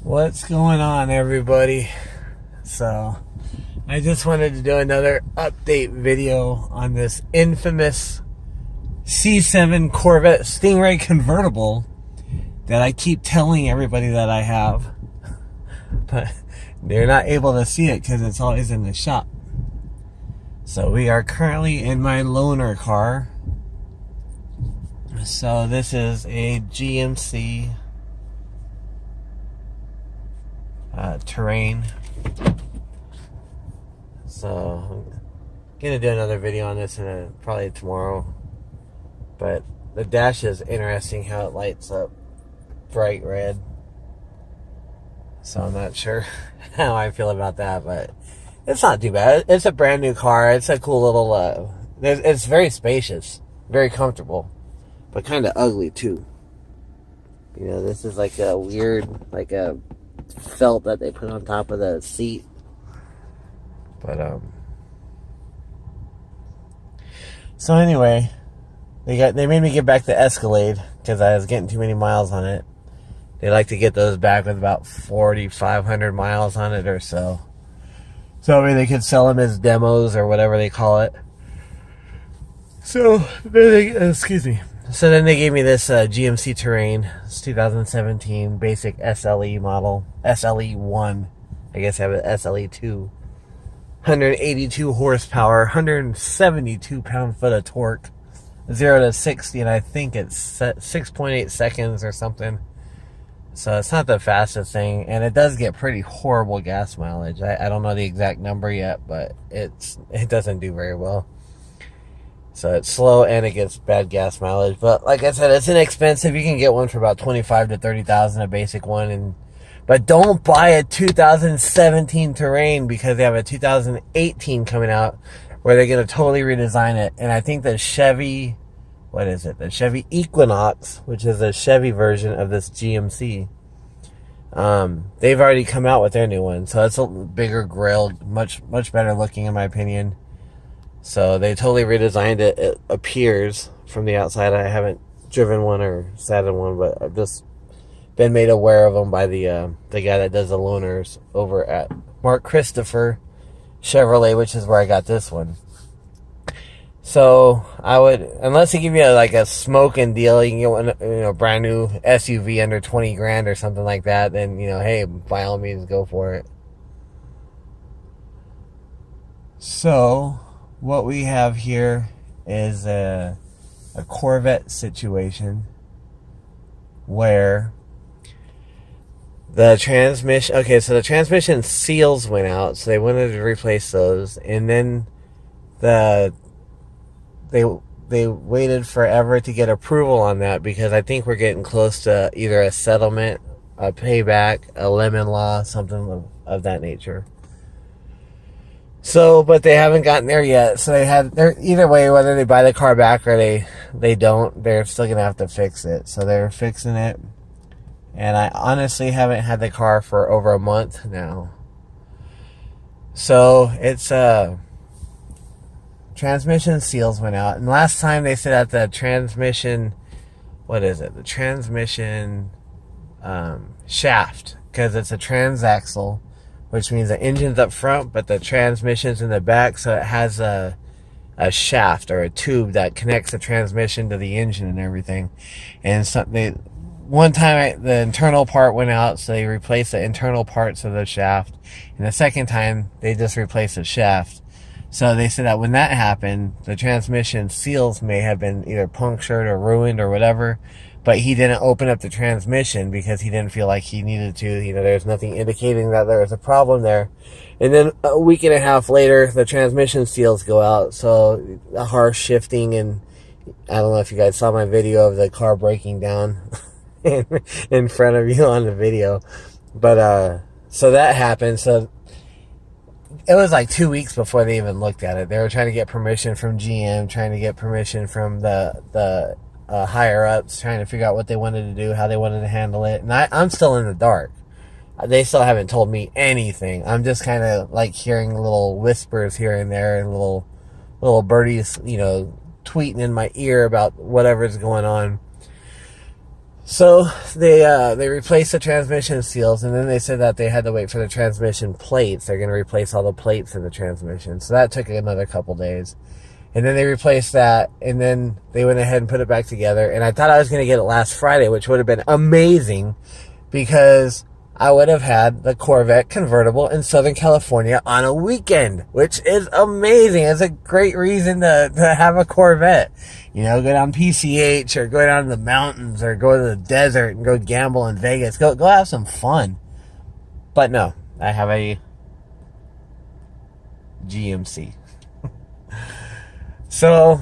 What's going on, everybody? So, I just wanted to do another update video on this infamous C7 Corvette Stingray convertible that I keep telling everybody that I have, but they're not able to see it because it's always in the shop. So, we are currently in my loaner car. So, this is a GMC Terrain. So I'm gonna do another video on this probably tomorrow. But the dash is interesting how it lights up bright red. So I'm not sure how I feel about that, but it's not too bad. It's a brand new car. It's a cool little. It's very spacious, very comfortable, but kind of ugly too. You know, this is like a weird, like a felt that they put on top of the seat. But so anyway, they made me get back the Escalade because I was getting too many miles on it. They like to get those back with about 4,500 miles on it or so. So maybe they could sell them as demos or whatever they call it. So excuse me. So then they gave me this GMC Terrain. It's 2017 basic SLE model. SLE1. I guess I have an SLE2. 182 horsepower, 172 pound-foot of torque. 0 to 60, and I think it's 6.8 seconds or something. So it's not the fastest thing, and it does get pretty horrible gas mileage. I don't know the exact number yet, but it doesn't do very well. So it's slow and it gets bad gas mileage. But like I said, it's inexpensive. You can get one for about 25 to 30,000, a basic one. But don't buy a 2017 Terrain because they have a 2018 coming out where they're going to totally redesign it. And I think the Chevy, the Chevy Equinox, which is a Chevy version of this GMC, they've already come out with their new one. So it's a bigger grille, much better looking in my opinion. So they totally redesigned it. It appears from the outside. I haven't driven one or sat in one, but I've just been made aware of them by the guy that does the loaners over at Mark Christopher Chevrolet, which is where I got this one. So I would, unless they give you like a smoking deal, you can get one, brand new SUV under 20 grand or something like that. Then hey, by all means, go for it. So what we have here is a Corvette situation where the transmission, so the transmission seals went out, so they wanted to replace those, and then they waited forever to get approval on that because I think we're getting close to either a settlement, a payback, a lemon law, something of that nature. So, but they haven't gotten there yet. So they're either way, whether they buy the car back or they don't, they're still gonna have to fix it. So they're fixing it, and I honestly haven't had the car for over a month now. So it's transmission seals went out, and last time they said that the transmission, the transmission shaft, because it's a transaxle, which means the engine's up front, but the transmission's in the back, so it has a shaft or a tube that connects the transmission to the engine and everything. And one time the internal part went out, so they replaced the internal parts of the shaft, and the second time they just replaced the shaft. So they said that when that happened, the transmission seals may have been either punctured or ruined or whatever, but he didn't open up the transmission because he didn't feel like he needed to. There's nothing indicating that there was a problem there. And then a week and a half later, the transmission seals go out, so the harsh shifting, and I don't know if you guys saw my video of the car breaking down in front of you on the video. But so that happened. So it was like 2 weeks before they even looked at it. They were trying to get permission from GM, trying to get permission from the higher ups, trying to figure out what they wanted to do, how they wanted to handle it. And I'm still in the dark. They still haven't told me anything. I'm just kind of like hearing little whispers here and there, and little birdies, tweeting in my ear about whatever's going on. So they replaced the transmission seals, and then they said that they had to wait for the transmission plates. They're going to replace all the plates in the transmission. So that took another couple days. And then they replaced that, and then they went ahead and put it back together. And I thought I was going to get it last Friday, which would have been amazing, because I would have had the Corvette convertible in Southern California on a weekend, which is amazing. It's a great reason to have a Corvette. You know, go down PCH, or go down to the mountains, or go to the desert and go gamble in Vegas. Go have some fun. But no, I have a GMC. So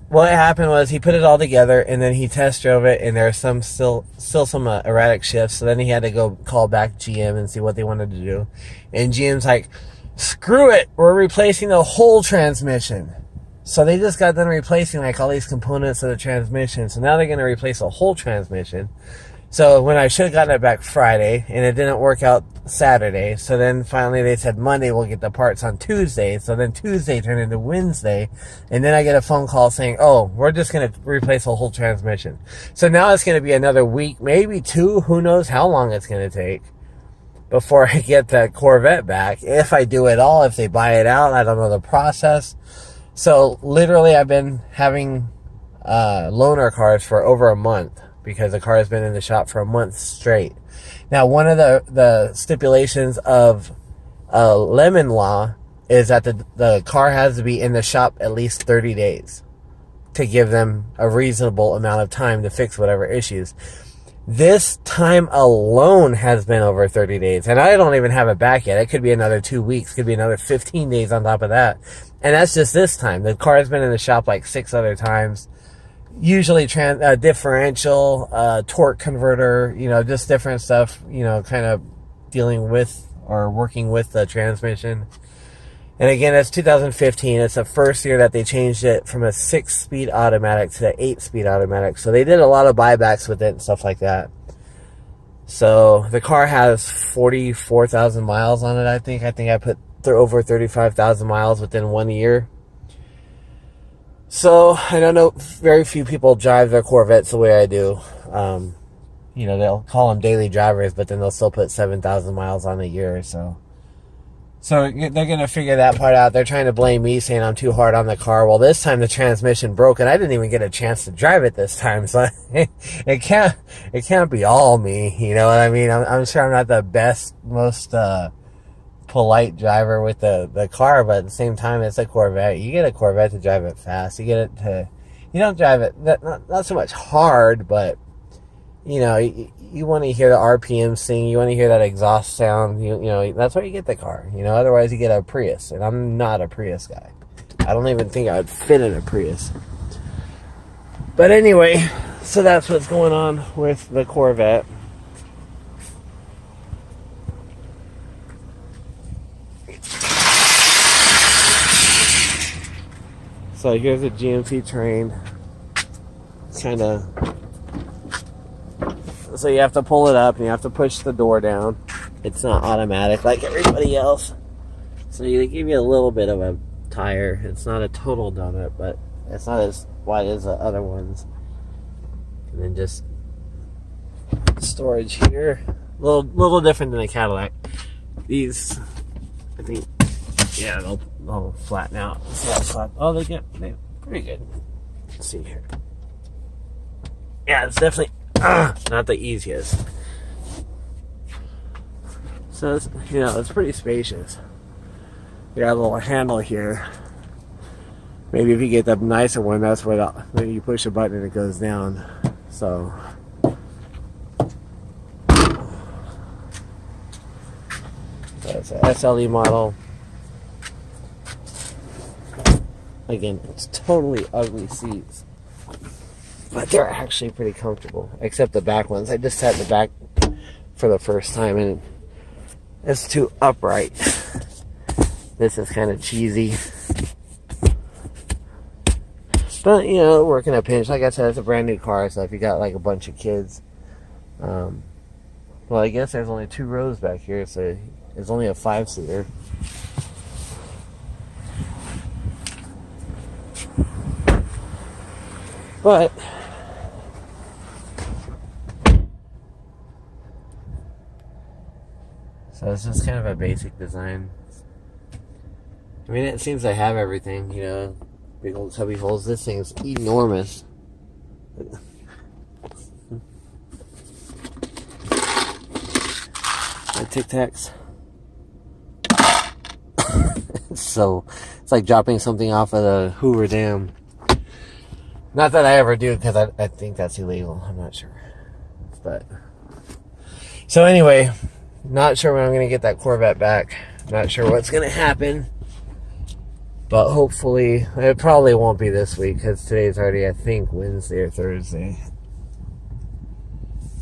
what happened was he put it all together, and then he test drove it, and there's still some erratic shifts. So then he had to go call back GM and see what they wanted to do. And GM's like, screw it, we're replacing the whole transmission. So they just got done replacing like all these components of the transmission. So now they're going to replace a whole transmission. So when I should have gotten it back Friday, and it didn't work out Saturday. So then finally they said Monday we'll get the parts on Tuesday. So then Tuesday turned into Wednesday. And then I get a phone call saying, oh, we're just going to replace the whole transmission. So now it's going to be another week, maybe two. Who knows how long it's going to take before I get the Corvette back. If I do it all, if they buy it out, I don't know the process. So literally I've been having loaner cars for over a month, because the car has been in the shop for a month straight. Now, one of the stipulations of Lemon Law is that the car has to be in the shop at least 30 days to give them a reasonable amount of time to fix whatever issues. This time alone has been over 30 days, and I don't even have it back yet. It could be another 2 weeks, could be another 15 days on top of that. And that's just this time. The car has been in the shop like 6 other times. Usually differential, torque converter, you know, just different stuff, you know, kind of dealing with or working with the transmission. And again, it's 2015. It's the first year that they changed it from a 6-speed automatic to the 8-speed automatic. So they did a lot of buybacks with it and stuff like that. So the car has 44,000 miles on it, I think. I think I put over 35,000 miles within 1 year. So, I don't know, very few people drive their Corvettes the way I do. You know, they'll call them daily drivers, but then they'll still put 7,000 miles on a year or so. So, they're going to figure that part out. They're trying to blame me, saying I'm too hard on the car. Well, this time the transmission broke, and I didn't even get a chance to drive it this time. So, it can't be all me, you know what I mean? I'm sure I'm not the best, most polite driver with the car, but at the same time, it's a Corvette. You get a Corvette to drive it fast. You don't drive it not so much hard, but you know, you want to hear the RPM sing. You want to hear that exhaust sound. You know, that's why you get the car. You know, otherwise you get a Prius, and I'm not a Prius guy. I don't even think I would fit in a Prius. But anyway, so that's what's going on with the Corvette. So here's a GMC train, kind of, so you have to pull it up and you have to push the door down. It's not automatic like everybody else. So they give you a little bit of a tire. It's not a total donut, but it's not as wide as the other ones. And then just storage here. A little different than a Cadillac. These, I think, yeah, they'll flatten out. Oh, they're pretty good. Let's see here. Yeah, it's definitely not the easiest. So it's, you know, it's pretty spacious. You got a little handle here. Maybe if you get the nicer one, that's where you push a button and it goes down. So that's an SLE model. Again, it's totally ugly seats, but they're actually pretty comfortable, except the back ones. I just sat in the back for the first time, and it's too upright. This is kind of cheesy. But, you know, working a pinch. Like I said, it's a brand new car, so if you got like a bunch of kids, well, I guess there's only 2 rows back here, so it's only a 5-seater. So it's just kind of a basic design. I mean, it seems to have everything, you know. Big old cubby holes. This thing's enormous. My Tic Tacs. So it's like dropping something off of the Hoover Dam. Not that I ever do, because I think that's illegal. I'm not sure. But so anyway, not sure when I'm going to get that Corvette back. Not sure what's going to happen. But hopefully, it probably won't be this week, because today's already, I think, Wednesday or Thursday.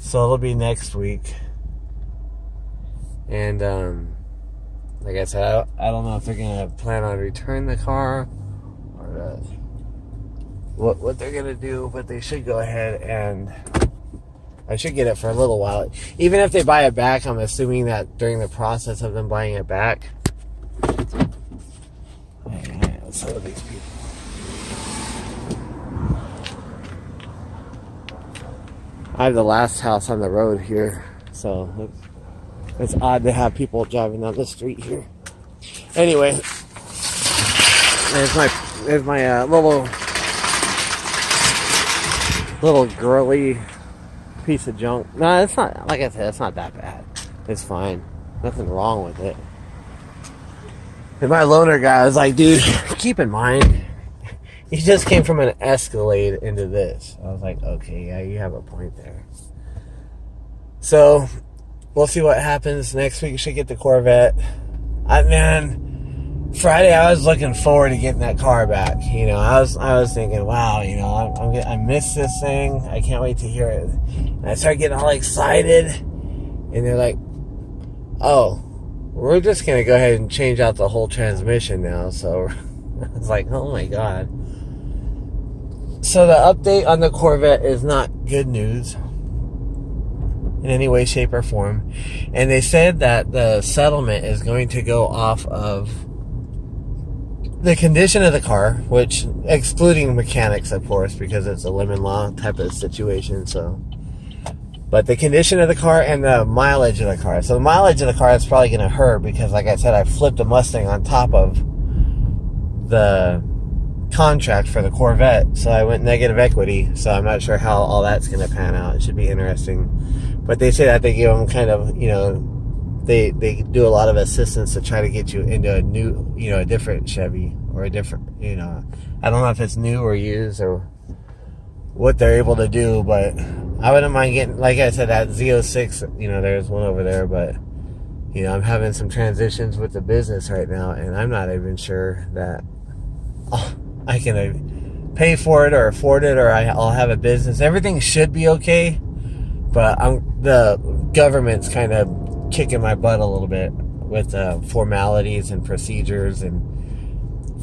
So it'll be next week. And like I said, I don't know if they're going to plan on returning the car or what they're going to do, but they should go ahead and I should get it for a little while. Even if they buy it back, I'm assuming that during the process of them buying it back. Let's look at these people. I have the last house on the road here, so it's odd to have people driving down the street here. Anyway, there's my little girly piece of junk. No, it's not. Like I said, it's not that bad. It's fine. Nothing wrong with it. And my loaner guy was like, dude, keep in mind, he just came from an Escalade into this. I was like, okay, yeah, you have a point there. So we'll see what happens next week. Should get the Corvette. Man, Friday I was looking forward to getting that car back. You know, I was thinking, wow, you know, I miss this thing. I can't wait to hear it. And I started getting all excited, and they're like, oh, we're just gonna go ahead and change out the whole transmission now. So I was like, oh my god. So the update on the Corvette is not good news in any way, shape, or form. And they said that the settlement is going to go off of the condition of the car, which, excluding mechanics, of course, because it's a lemon law type of situation. So, but the condition of the car and the mileage of the car. So the mileage of the car is probably going to hurt because, like I said, I flipped a Mustang on top of the contract for the Corvette. So I went negative equity. So I'm not sure how all that's going to pan out. It should be interesting. But they say that they give them kind of, you know, they do a lot of assistance to try to get you into a new, you know, a different Chevy or a different, you know, I don't know if it's new or used or what they're able to do, but I wouldn't mind getting, like I said, that Z06, you know, there's one over there, but, you know, I'm having some transitions with the business right now, and I'm not even sure that I can pay for it or afford it, or I'll have a business. Everything should be okay, but the government's kind of kicking my butt a little bit with formalities and procedures and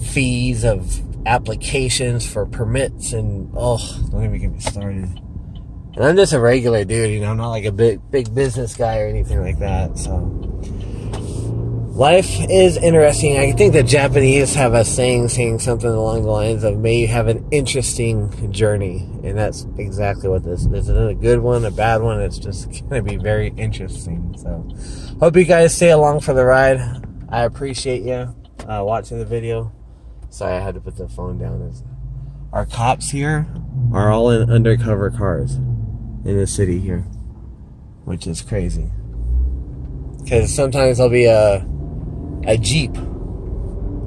fees of applications for permits, and don't even get me started. And I'm just a regular dude, you know, I'm not like a big business guy or anything like that. So life is interesting. I think the Japanese have a saying something along the lines of, may you have an interesting journey. And that's exactly what this is. Not a good one, a bad one. It's just going to be very interesting. So hope you guys stay along for the ride. I appreciate you watching the video. Sorry, I had to put the phone down. Our cops here are all in undercover cars in the city here, which is crazy. Because sometimes there'll be a Jeep,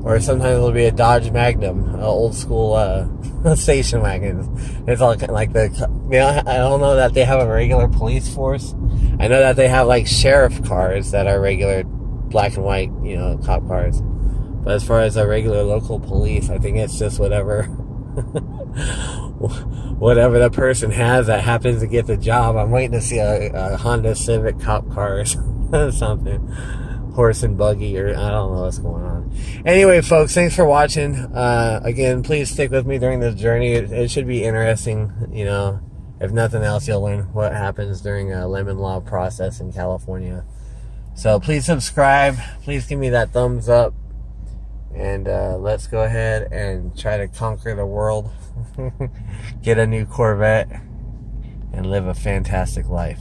or sometimes it'll be a Dodge Magnum, old school station wagons. It's all kind of like I don't know that they have a regular police force. I know that they have like sheriff cars that are regular black and white, you know, cop cars. But as far as a regular local police, I think it's just whatever the person has that happens to get the job. I'm waiting to see a Honda Civic cop car or something. Horse and buggy, or I don't know what's going on. Anyway, folks, thanks for watching. Again, please stick with me during this journey. It should be interesting. You know, if nothing else, you'll learn what happens during a lemon law process in California. So please subscribe. Please give me that thumbs up. And let's go ahead and try to conquer the world. Get a new Corvette and live a fantastic life.